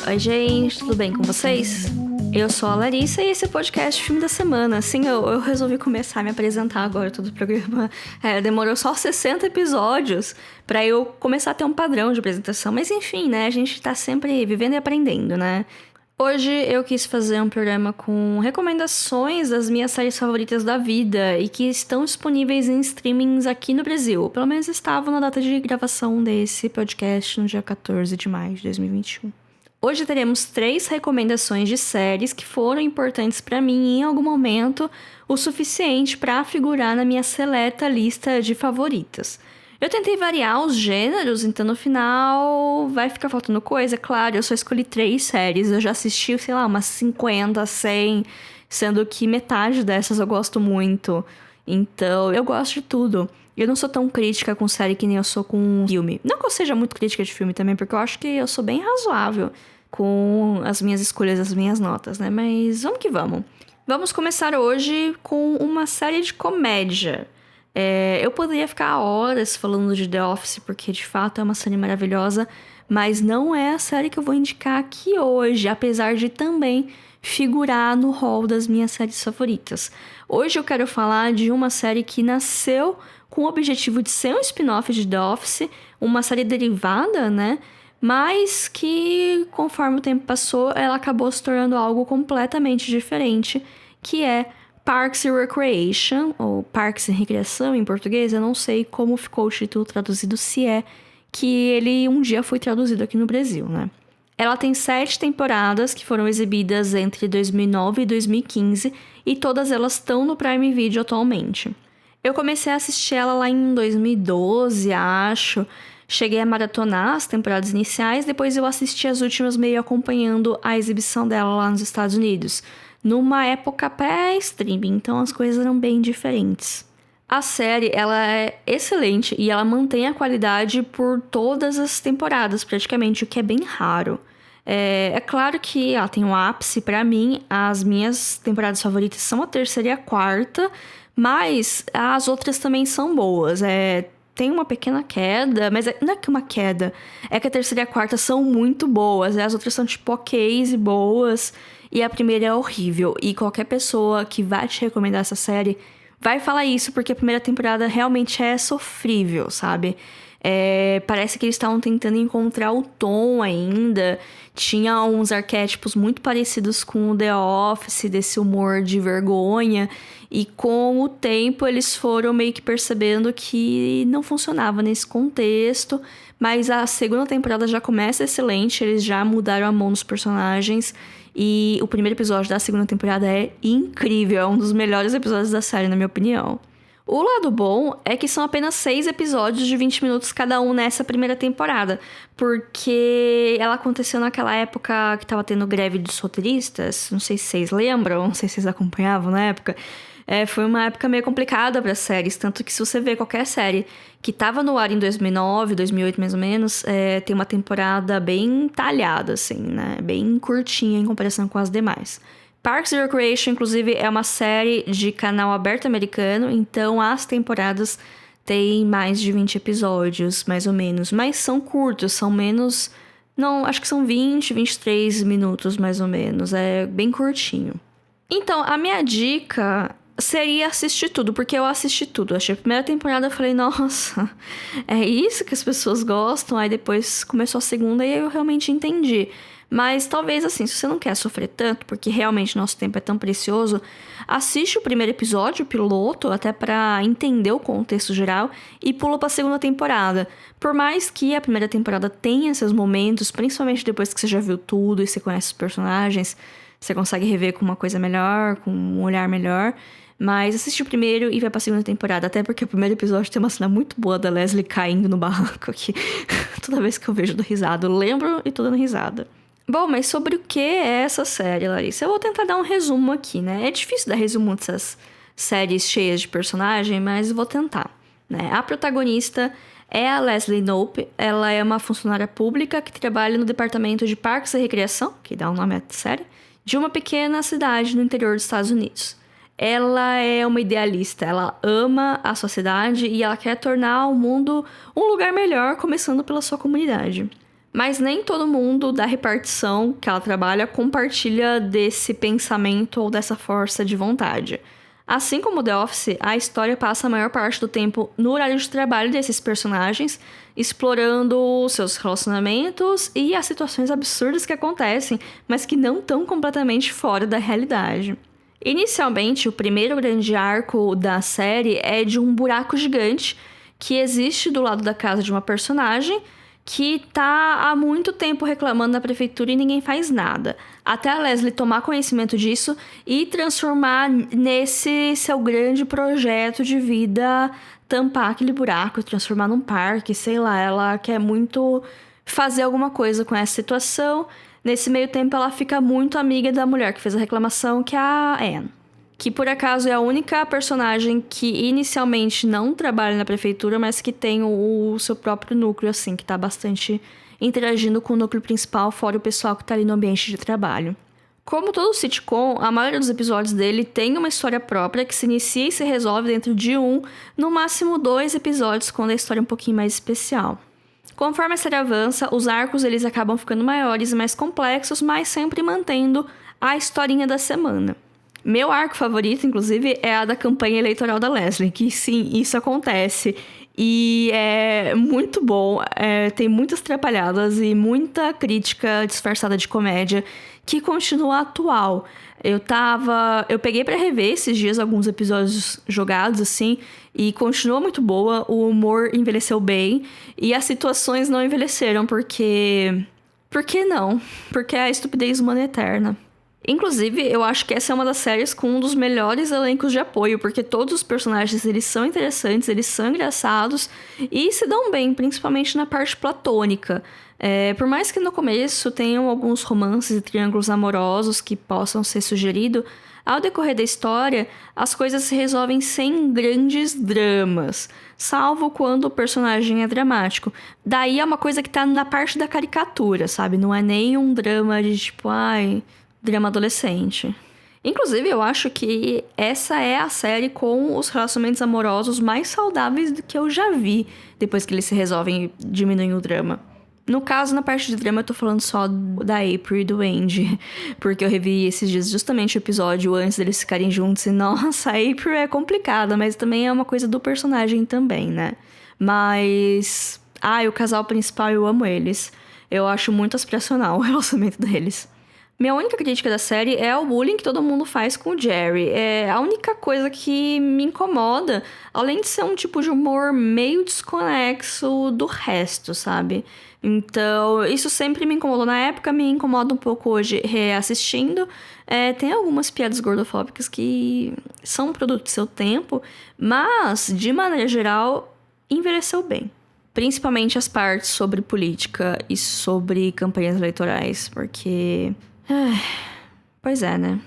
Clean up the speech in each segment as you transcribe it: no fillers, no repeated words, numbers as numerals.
Oi, gente, tudo bem com vocês? Eu sou a Larissa e esse é o podcast Filme da Semana. Sim, eu resolvi começar a me apresentar agora todo o programa. Demorou só 60 episódios pra eu começar a ter um padrão de apresentação. Mas enfim, né? A gente tá sempre vivendo e aprendendo, né? Hoje eu quis fazer um programa com recomendações das minhas séries favoritas da vida e que estão disponíveis em streamings aqui no Brasil. Pelo menos estavam na data de gravação desse podcast no dia 14 de maio de 2021. Hoje teremos 3 recomendações de séries que foram importantes pra mim em algum momento, o suficiente pra figurar na minha seleta lista de favoritas. Eu tentei variar os gêneros, então no final vai ficar faltando coisa, claro, eu só escolhi 3 séries, eu já assisti, sei lá, umas 50, 100, sendo que metade dessas eu gosto muito. Então, eu gosto de tudo. Eu não sou tão crítica com série que nem eu sou com filme. Não que eu seja muito crítica de filme também, porque eu acho que eu sou bem razoável com as minhas escolhas, as minhas notas, né? Mas vamos que vamos. Vamos começar hoje com uma série de comédia. Eu poderia ficar horas falando de The Office, porque de fato é uma série maravilhosa, mas não é a série que eu vou indicar aqui hoje, apesar de também figurar no hall das minhas séries favoritas. Hoje eu quero falar de uma série que nasceu com o objetivo de ser um spin-off de The Office, uma série derivada, né? Mas que, conforme o tempo passou, ela acabou se tornando algo completamente diferente, que é Parks and Recreation, ou Parks e Recreação em português. Eu não sei como ficou o título traduzido, se é que ele um dia foi traduzido aqui no Brasil, né? Ela tem 7 temporadas que foram exibidas entre 2009 e 2015 e todas elas estão no Prime Video atualmente. Eu comecei a assistir ela lá em 2012, acho. Cheguei a maratonar as temporadas iniciais, depois eu assisti as últimas meio acompanhando a exibição dela lá nos Estados Unidos, numa época pré-streaming, então as coisas eram bem diferentes. A série, ela é excelente e ela mantém a qualidade por todas as temporadas, praticamente, o que é bem raro. É claro que ela tem um ápice pra mim, as minhas temporadas favoritas são a 3ª e a 4ª, mas as outras também são boas. Tem uma pequena queda, mas não é que uma queda, é que a 3ª e a 4ª são muito boas, as outras são tipo ok e boas, e a primeira é horrível. E qualquer pessoa que vai te recomendar essa série vai falar isso, porque a primeira temporada realmente é sofrível, sabe? Parece que eles estavam tentando encontrar o tom ainda. Tinha uns arquétipos muito parecidos com o The Office, desse humor de vergonha. E com o tempo eles foram meio que percebendo que não funcionava nesse contexto. Mas a 2ª temporada já começa excelente, eles já mudaram a mão dos personagens. E o primeiro episódio da 2ª temporada é incrível, é um dos melhores episódios da série, na minha opinião. O lado bom é que são apenas 6 episódios de 20 minutos cada um nessa primeira temporada, porque ela aconteceu naquela época que tava tendo greve dos roteiristas, não sei se vocês lembram, não sei se vocês acompanhavam na época. Foi uma época meio complicada para séries, tanto que se você vê qualquer série que tava no ar em 2009, 2008 mais ou menos, tem uma temporada bem talhada, assim, né? Bem curtinha em comparação com as demais. Parks and Recreation, inclusive, é uma série de canal aberto americano, então as temporadas têm mais de 20 episódios, mais ou menos. Mas são curtos, são menos... Não, acho que são 20, 23 minutos, mais ou menos. É bem curtinho. Então, a minha dica seria assistir tudo, porque eu assisti tudo. Achei a primeira temporada, eu falei, nossa, é isso que as pessoas gostam. Aí depois começou a 2ª e eu realmente entendi. Mas talvez assim, se você não quer sofrer tanto, porque realmente nosso tempo é tão precioso, assiste o primeiro episódio, o piloto, até pra entender o contexto geral e pula pra 2ª temporada. Por mais que a primeira temporada tenha esses momentos, principalmente depois que você já viu tudo e você conhece os personagens, você consegue rever com uma coisa melhor, com um olhar melhor. Mas assiste o primeiro e vai pra 2ª temporada. Até porque o primeiro episódio tem uma cena muito boa da Leslie caindo no barranco aqui. Toda vez que eu vejo, eu dou risada. Eu lembro e tô dando risada. Bom, mas sobre o que é essa série, Larissa? Eu vou tentar dar um resumo aqui, né? É difícil dar resumo dessas séries cheias de personagem, mas vou tentar, né? A protagonista é a Leslie Knope. Ela é uma funcionária pública que trabalha no departamento de Parques e Recreação, que dá o nome à série, de uma pequena cidade no interior dos Estados Unidos. Ela é uma idealista, ela ama a sociedade e ela quer tornar o mundo um lugar melhor, começando pela sua comunidade. Mas nem todo mundo da repartição que ela trabalha compartilha desse pensamento ou dessa força de vontade. Assim como The Office, a história passa a maior parte do tempo no horário de trabalho desses personagens, explorando seus relacionamentos e as situações absurdas que acontecem, mas que não estão completamente fora da realidade. Inicialmente, o primeiro grande arco da série é de um buraco gigante que existe do lado da casa de uma personagem que tá há muito tempo reclamando da prefeitura e ninguém faz nada. Até a Leslie tomar conhecimento disso e transformar nesse seu grande projeto de vida, tampar aquele buraco, transformar num parque, sei lá. Ela quer muito fazer alguma coisa com essa situação. Nesse meio tempo, ela fica muito amiga da mulher que fez a reclamação, que é a Anne. Que, por acaso, é a única personagem que inicialmente não trabalha na prefeitura, mas que tem o seu próprio núcleo, assim, que tá bastante interagindo com o núcleo principal, fora o pessoal que tá ali no ambiente de trabalho. Como todo sitcom, a maioria dos episódios dele tem uma história própria que se inicia e se resolve dentro de no máximo 2 episódios, quando a história é um pouquinho mais especial. Conforme a série avança, os arcos eles acabam ficando maiores e mais complexos, mas sempre mantendo a historinha da semana. Meu arco favorito, inclusive, é a da campanha eleitoral da Leslie, que sim, isso acontece. E é muito bom, tem muitas atrapalhadas e muita crítica disfarçada de comédia que continua atual. Eu peguei pra rever esses dias alguns episódios jogados, assim, e continua muito boa, o humor envelheceu bem, e as situações não envelheceram, porque... Por que não? Porque a estupidez humana é eterna. Inclusive, eu acho que essa é uma das séries com um dos melhores elencos de apoio, porque todos os personagens, eles são interessantes, eles são engraçados e se dão bem, principalmente na parte platônica. Por mais que no começo tenham alguns romances e triângulos amorosos que possam ser sugeridos, ao decorrer da história, as coisas se resolvem sem grandes dramas, salvo quando o personagem é dramático. Daí é uma coisa que tá na parte da caricatura, sabe? Não é nem um drama de tipo, drama adolescente. Inclusive, eu acho que essa é a série com os relacionamentos amorosos mais saudáveis do que eu já vi, depois que eles se resolvem e diminuem o drama. No caso, na parte de drama, eu tô falando só da April e do Andy, porque eu revi esses dias justamente o episódio antes deles ficarem juntos e, nossa, a April é complicada, mas também é uma coisa do personagem também, né? Mas... o casal principal, eu amo eles. Eu acho muito aspiracional o relacionamento deles. Minha única crítica da série é o bullying que todo mundo faz com o Jerry. É a única coisa que me incomoda, além de ser um tipo de humor meio desconexo do resto, sabe? Então, isso sempre me incomodou na época, me incomoda um pouco hoje reassistindo. Tem algumas piadas gordofóbicas que são produto do seu tempo, mas, de maneira geral, envelheceu bem. Principalmente as partes sobre política e sobre campanhas eleitorais, porque... pois é, né?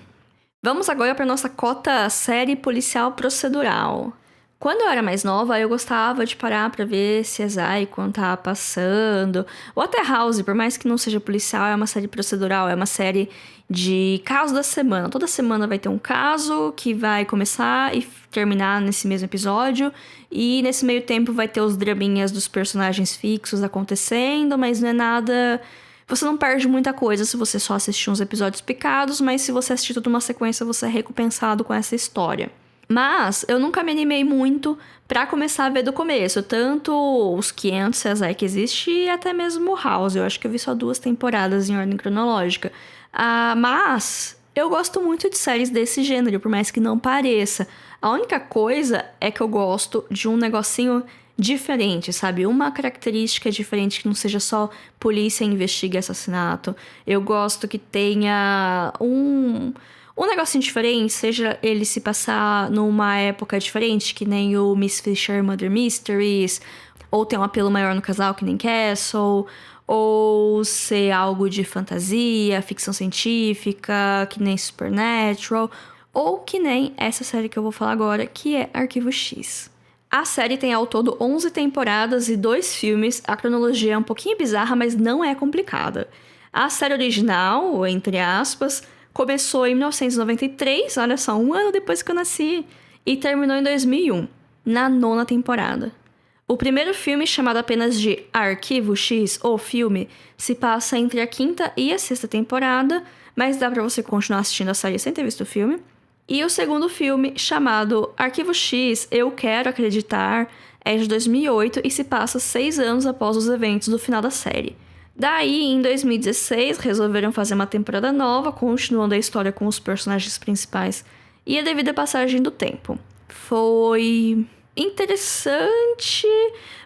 Vamos agora para nossa cota série policial procedural. Quando eu era mais nova, eu gostava de parar pra ver CSI quando tava passando. Ou até House, por mais que não seja policial, é uma série procedural, é uma série de caso da semana. Toda semana vai ter um caso que vai começar e terminar nesse mesmo episódio. E nesse meio tempo vai ter os draminhas dos personagens fixos acontecendo, mas não é nada... Você não perde muita coisa se você só assistir uns episódios picados, mas se você assistir tudo uma sequência, você é recompensado com essa história. Mas eu nunca me animei muito pra começar a ver do começo, tanto os 500 CSI que existe e até mesmo o House. Eu acho que eu vi só 2 temporadas em ordem cronológica. Mas eu gosto muito de séries desse gênero, por mais que não pareça. A única coisa é que eu gosto de um negocinho diferente, sabe? Uma característica diferente que não seja só polícia investiga assassinato. Eu gosto que tenha um negocinho diferente, seja ele se passar numa época diferente, que nem o Miss Fisher Murder Mysteries, ou ter um apelo maior no casal, que nem Castle, ou ser algo de fantasia, ficção científica, que nem Supernatural, ou que nem essa série que eu vou falar agora, que é Arquivo X. A série tem ao todo 11 temporadas e 2 filmes. A cronologia é um pouquinho bizarra, mas não é complicada. A série original, entre aspas, começou em 1993, olha só, um ano depois que eu nasci, e terminou em 2001, na 9ª temporada. O primeiro filme, chamado apenas de Arquivo X, ou filme, se passa entre a 5ª e a 6ª temporada, mas dá pra você continuar assistindo a série sem ter visto o filme. E o segundo filme, chamado Arquivo X, Eu Quero Acreditar, é de 2008 e se passa 6 anos após os eventos do final da série. Daí, em 2016, resolveram fazer uma temporada nova, continuando a história com os personagens principais e a devida passagem do tempo. Foi interessante,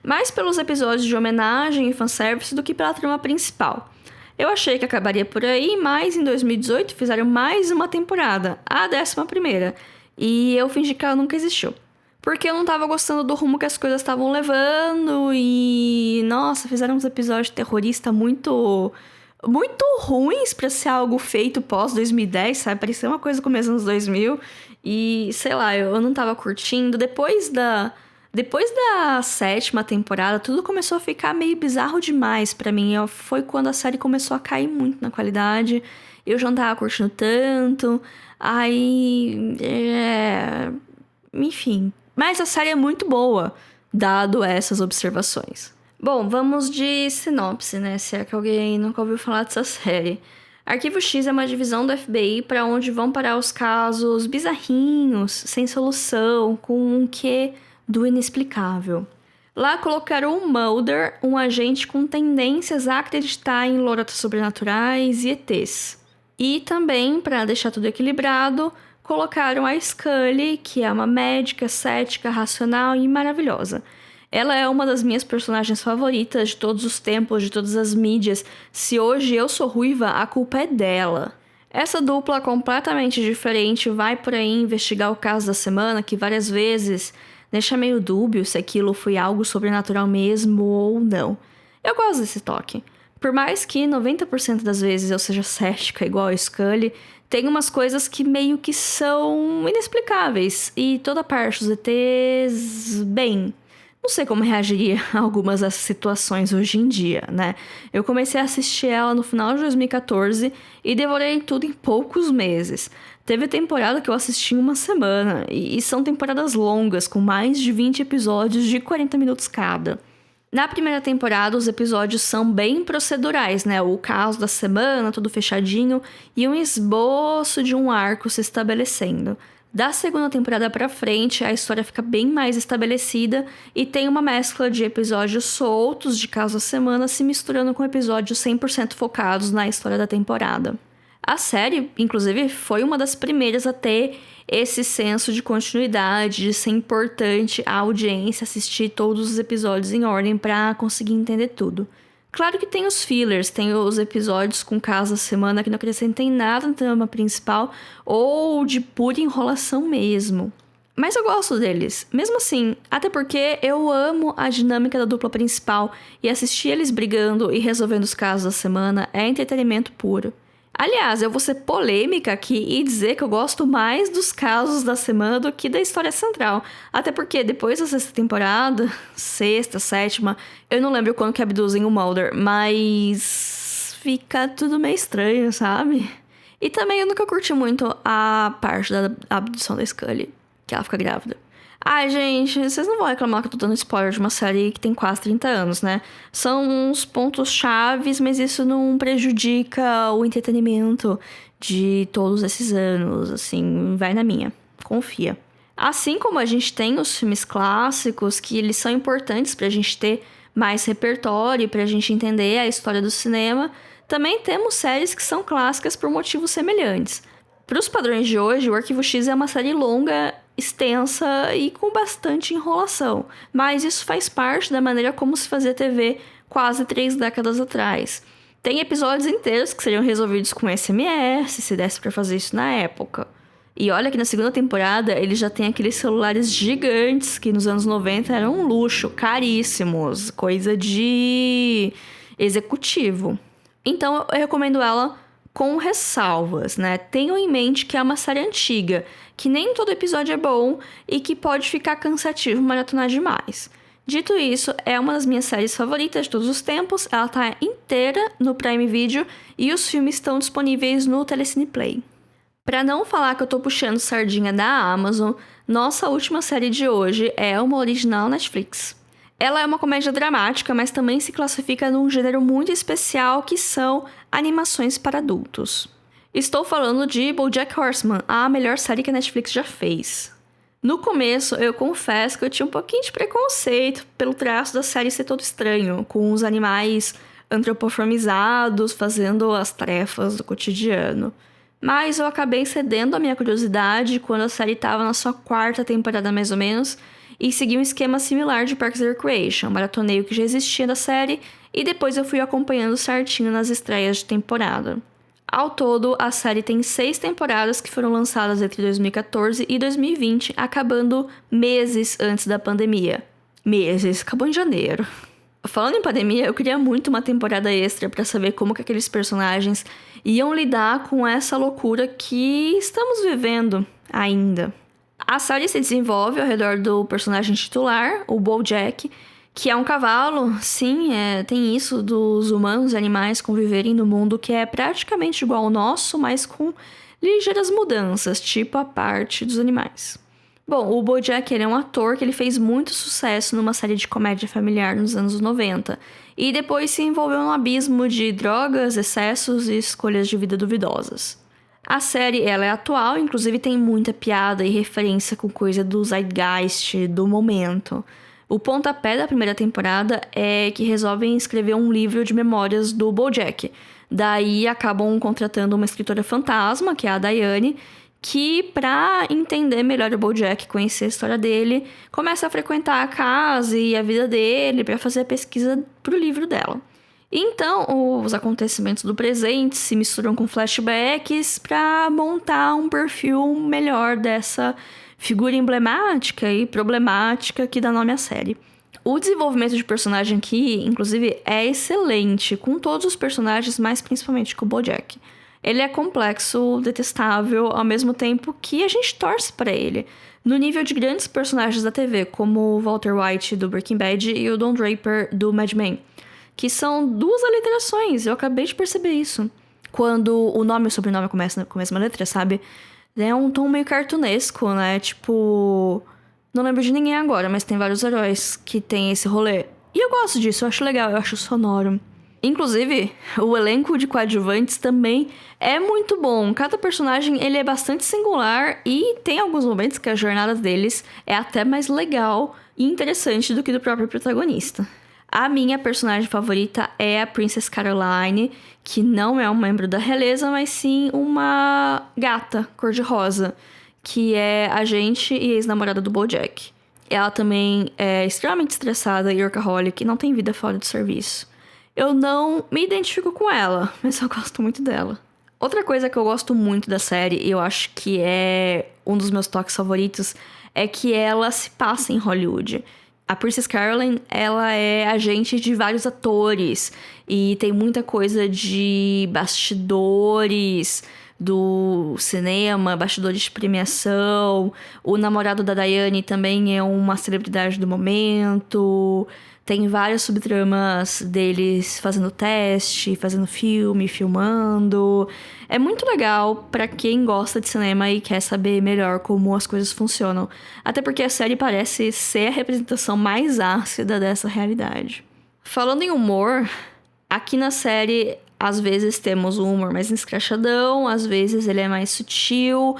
mais pelos episódios de homenagem e fanservice do que pela trama principal. Eu achei que acabaria por aí, mas em 2018 fizeram mais uma temporada, a 11ª, e eu fingi que ela nunca existiu. Porque eu não tava gostando do rumo que as coisas estavam levando e... Nossa, fizeram uns episódios terroristas muito ruins pra ser algo feito pós-2010, sabe? Parecia uma coisa começo dos anos 2000 e, sei lá, eu não tava curtindo. Depois da 7ª temporada, tudo começou a ficar meio bizarro demais pra mim. Foi quando a série começou a cair muito na qualidade. Eu já não tava curtindo tanto. Aí... Enfim. Mas a série é muito boa, dado essas observações. Bom, vamos de sinopse, né? Se é que alguém nunca ouviu falar dessa série. Arquivo X é uma divisão do FBI para onde vão parar os casos bizarrinhos, sem solução, com um quê do inexplicável. Lá colocaram o Mulder, um agente com tendências a acreditar em lorotas sobrenaturais e ETs. E também, para deixar tudo equilibrado, colocaram a Scully, que é uma médica, cética, racional e maravilhosa. Ela é uma das minhas personagens favoritas de todos os tempos, de todas as mídias. Se hoje eu sou ruiva, a culpa é dela. Essa dupla completamente diferente vai por aí investigar o caso da semana, que várias vezes deixa meio dúbio se aquilo foi algo sobrenatural mesmo ou não. Eu gosto desse toque. Por mais que 90% das vezes eu seja cética igual a Scully, tem umas coisas que meio que são inexplicáveis. E toda parte dos ETs, bem... Não sei como reagiria a algumas dessas situações hoje em dia, né? Eu comecei a assistir ela no final de 2014 e devorei tudo em poucos meses. Teve temporada que eu assisti em uma semana, e são temporadas longas, com mais de 20 episódios de 40 minutos cada. Na primeira temporada, os episódios são bem procedurais, né? O caso da semana, tudo fechadinho, e um esboço de um arco se estabelecendo. Da segunda temporada pra frente, a história fica bem mais estabelecida e tem uma mescla de episódios soltos de caso da semana se misturando com episódios 100% focados na história da temporada. A série, inclusive, foi uma das primeiras a ter esse senso de continuidade, de ser importante a audiência assistir todos os episódios em ordem pra conseguir entender tudo. Claro que tem os fillers, tem os episódios com caso da semana que não acrescentem nada na trama principal ou de pura enrolação mesmo. Mas eu gosto deles, mesmo assim, até porque eu amo a dinâmica da dupla principal e assistir eles brigando e resolvendo os casos da semana é entretenimento puro. Aliás, eu vou ser polêmica aqui e dizer que eu gosto mais dos casos da semana do que da história central. Até porque depois da 6ª temporada, 6ª, 7ª, eu não lembro quando que abduzem o Mulder, mas fica tudo meio estranho, sabe? E também eu nunca curti muito a parte da abdução da Scully, que ela fica grávida. Ai, gente, vocês não vão reclamar que eu tô dando spoiler de uma série que tem quase 30 anos, né? São uns pontos chaves, mas isso não prejudica o entretenimento de todos esses anos, assim, vai na minha, confia. Assim como a gente tem os filmes clássicos, que eles são importantes pra gente ter mais repertório, pra gente entender a história do cinema, também temos séries que são clássicas por motivos semelhantes. Para os padrões de hoje, o Arquivo X é uma série longa, extensa e com bastante enrolação. Mas isso faz parte da maneira como se fazia TV quase 3 décadas atrás. Tem episódios inteiros que seriam resolvidos com SMS, se desse para fazer isso na época. E olha que na segunda temporada ele já tem aqueles celulares gigantes que nos anos 90 eram um luxo, caríssimos, coisa de executivo. Então eu recomendo ela com ressalvas, né? Tenham em mente que é uma série antiga, que nem todo episódio é bom e que pode ficar cansativo maratonar demais. Dito isso, é uma das minhas séries favoritas de todos os tempos, ela tá inteira no Prime Video e os filmes estão disponíveis no Telecine Play. Pra não falar que eu tô puxando sardinha da Amazon, nossa última série de hoje é uma original Netflix. Ela é uma comédia dramática, mas também se classifica num gênero muito especial que são animações para adultos. Estou falando de BoJack Horseman, a melhor série que a Netflix já fez. No começo, eu confesso que eu tinha um pouquinho de preconceito pelo traço da série ser todo estranho, com os animais antropomorfizados fazendo as tarefas do cotidiano. Mas eu acabei cedendo à minha curiosidade quando a série estava na sua 4ª temporada mais ou menos, e segui um esquema similar de Parks and Recreation, maratonei o que já existia da série e depois eu fui acompanhando certinho nas estreias de temporada. Ao todo, a série tem 6 temporadas que foram lançadas entre 2014 e 2020, acabando meses antes da pandemia. Meses, acabou em janeiro. Falando em pandemia, eu queria muito uma temporada extra pra saber como que aqueles personagens iam lidar com essa loucura que estamos vivendo ainda. A série se desenvolve ao redor do personagem titular, o BoJack, que é um cavalo. Sim, tem isso dos humanos e animais conviverem no mundo que é praticamente igual ao nosso, mas com ligeiras mudanças, tipo a parte dos animais. Bom, o BoJack ele é um ator que ele fez muito sucesso numa série de comédia familiar nos anos 90 e depois se envolveu num abismo de drogas, excessos e escolhas de vida duvidosas. A série ela é atual, inclusive tem muita piada e referência com coisa do zeitgeist, do momento. O pontapé da primeira temporada é que resolvem escrever um livro de memórias do BoJack. Daí acabam contratando uma escritora fantasma, que é a Diane, que, pra entender melhor o BoJack, conhecer a história dele, começa a frequentar a casa e a vida dele para fazer a pesquisa pro livro dela. Então, os acontecimentos do presente se misturam com flashbacks para montar um perfil melhor dessa figura emblemática e problemática que dá nome à série. O desenvolvimento de personagem aqui, inclusive, é excelente, com todos os personagens, mas principalmente com o BoJack. Ele é complexo, detestável, ao mesmo tempo que a gente torce pra ele. No nível de grandes personagens da TV, como o Walter White do Breaking Bad e o Don Draper do Mad Men, que são 2 aliterações, eu acabei de perceber isso. Quando o nome e o sobrenome começam com a mesma letra, sabe? É um tom meio cartunesco, né? Tipo... Não lembro de ninguém agora, mas tem vários heróis que tem esse rolê. E eu gosto disso, eu acho legal, eu acho sonoro. Inclusive, o elenco de coadjuvantes também é muito bom. Cada personagem ele é bastante singular e tem alguns momentos que a jornada deles é até mais legal e interessante do que do próprio protagonista. A minha personagem favorita é a Princess Caroline, que não é um membro da realeza, mas sim uma gata cor-de-rosa, que é agente e ex-namorada do BoJack. Ela também é extremamente estressada e workaholic e não tem vida fora do serviço. Eu não me identifico com ela, mas eu gosto muito dela. Outra coisa que eu gosto muito da série, e eu acho que é um dos meus toques favoritos, é que ela se passa em Hollywood. A Princess Caroline, ela é agente de vários atores e tem muita coisa de bastidores do cinema, bastidores de premiação. O namorado da Diane também é uma celebridade do momento. Tem várias subtramas deles fazendo teste, fazendo filme, filmando. É muito legal pra quem gosta de cinema e quer saber melhor como as coisas funcionam. Até porque a série parece ser a representação mais ácida dessa realidade. Falando em humor, aqui na série, às vezes temos um humor mais escrachadão, às vezes ele é mais sutil,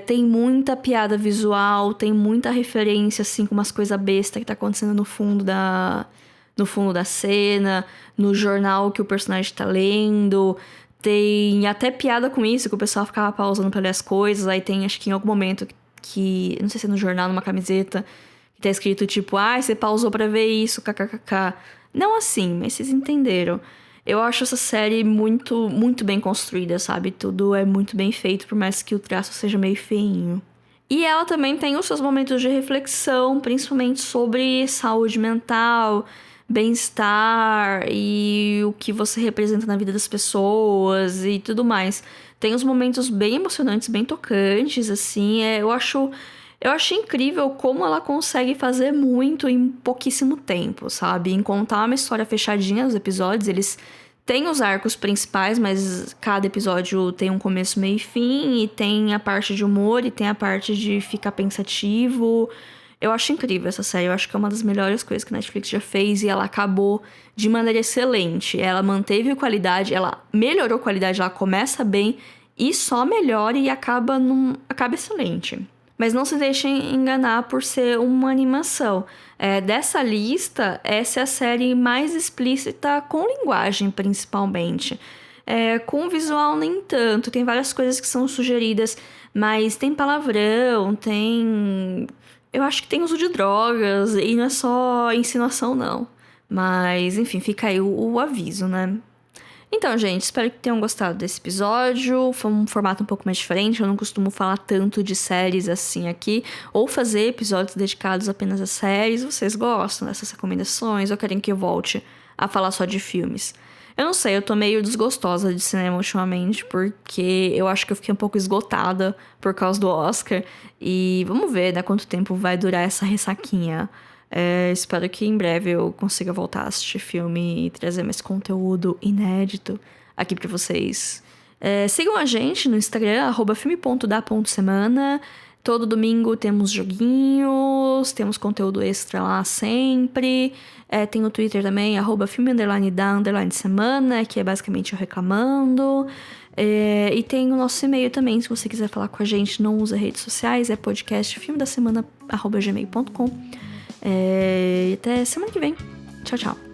tem muita piada visual, tem muita referência, assim, com umas coisas bestas que tá acontecendo no fundo da cena, no jornal que o personagem tá lendo. Tem até piada com isso, que o pessoal ficava pausando pra ler as coisas. Aí tem, acho que em algum momento que não sei se é no jornal, numa camiseta, que tá escrito tipo, você pausou pra ver isso, kkkk. Não assim, mas vocês entenderam. Eu acho essa série muito, muito bem construída, sabe? Tudo é muito bem feito, por mais que o traço seja meio feinho. E ela também tem os seus momentos de reflexão, principalmente sobre saúde mental, bem-estar e o que você representa na vida das pessoas e tudo mais. Tem uns momentos bem emocionantes, bem tocantes, assim. Eu acho incrível como ela consegue fazer muito em pouquíssimo tempo, sabe? Em contar uma história fechadinha nos episódios. Eles têm os arcos principais, mas cada episódio tem um começo, meio e fim. E tem a parte de humor e tem a parte de ficar pensativo. Eu acho incrível essa série, eu acho que é uma das melhores coisas que a Netflix já fez e ela acabou de maneira excelente. Ela manteve a qualidade, ela melhorou a qualidade, ela começa bem e só melhora e acaba excelente. Mas não se deixem enganar por ser uma animação. Dessa lista, essa é a série mais explícita com linguagem, principalmente. Com visual, nem tanto. Tem várias coisas que são sugeridas, mas tem palavrão, tem... Eu acho que tem uso de drogas, e não é só insinuação, não. Mas, enfim, fica aí o aviso, né? Então, gente, espero que tenham gostado desse episódio. Foi um formato um pouco mais diferente. Eu não costumo falar tanto de séries assim aqui, ou fazer episódios dedicados apenas a séries. Vocês gostam dessas recomendações ou querem que eu volte a falar só de filmes? Eu não sei, eu tô meio desgostosa de cinema ultimamente, porque eu acho que eu fiquei um pouco esgotada por causa do Oscar. E vamos ver, né, quanto tempo vai durar essa ressaquinha. Espero que em breve eu consiga voltar a assistir filme e trazer mais conteúdo inédito aqui pra vocês. Sigam a gente no Instagram, @filme.da.semana. Todo domingo temos joguinhos, temos conteúdo extra lá sempre. Tem o Twitter também, @filme_da_semana, que é basicamente eu reclamando. E tem o nosso e-mail também, se você quiser falar com a gente, não usa redes sociais, é podcastfilmedasemana@gmail.com. Até semana que vem. Tchau, tchau.